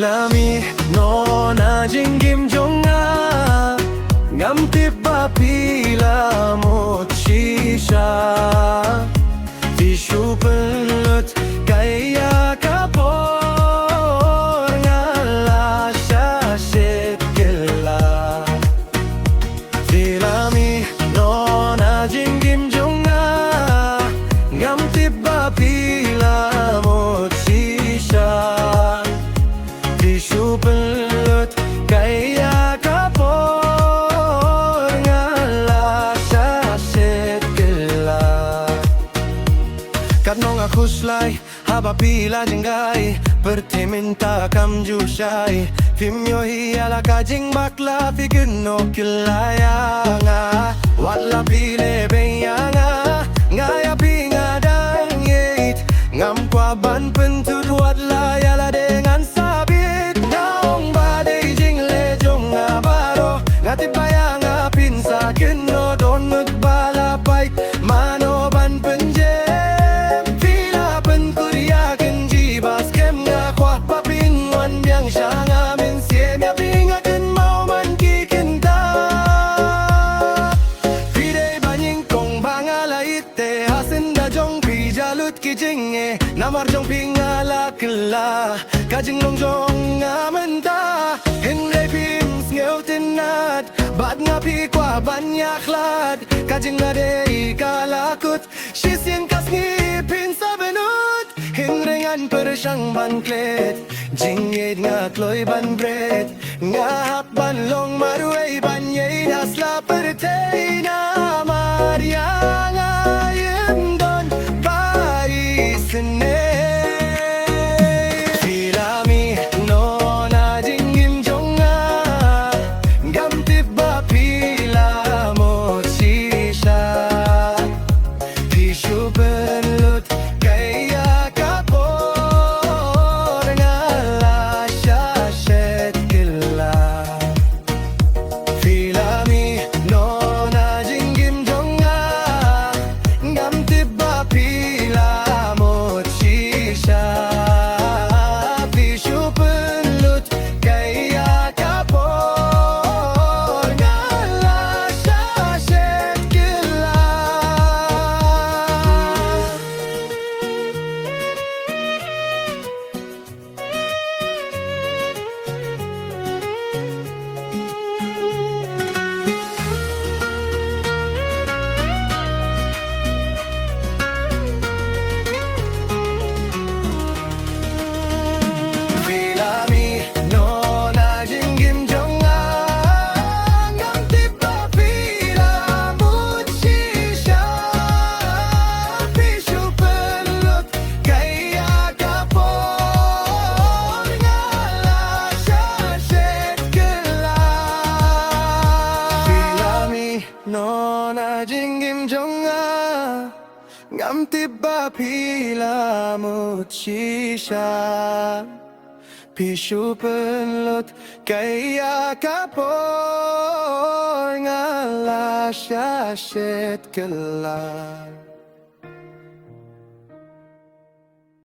Filami no na jingim jonga ngam tibba pila mot shisha Vishu pelut kaya kapor ngala shasit kila Filami no na jingim jonga ngam tibba pila mot shisha Vishu pelut kaya kapor ngala shasit kila Karnong akuslay haba pila jenggai Pertiminta kam jushai Fimyo hiala kajing bakla Figuno kilayanga Watla pile benyanga Ngaya pinga dangit Ngam kwa ban pentut watla yala dengan sabit Naong badai jingle jonga baro Ngati bayanga pinsa keno don magbalapay Mano ban penje Namar jong pingala kela Kajing long jong ngamenta Hinre pims ngeu tinat Bad nga pi kwa banyaklat Kajing ade ikalakut Shisien kas ngipin sa benut Hinre ngan persyang banklet Jingid nga kloy ban bret Nga hap ban long marway banyay Nasla pertay na maryang ayem don Sene Filami no na jingim jonga Ngam tibba pila mo shisha Vishu pelut kaya kapor ngala shasit kila Filami no na jingim jonga Ngam tibba pila Vishu pelut kaya kapor ngala shasit kila No na jingim jonga Ngam tibba pila mut shisha Vishu pelut kaya kapor ngala shasit kila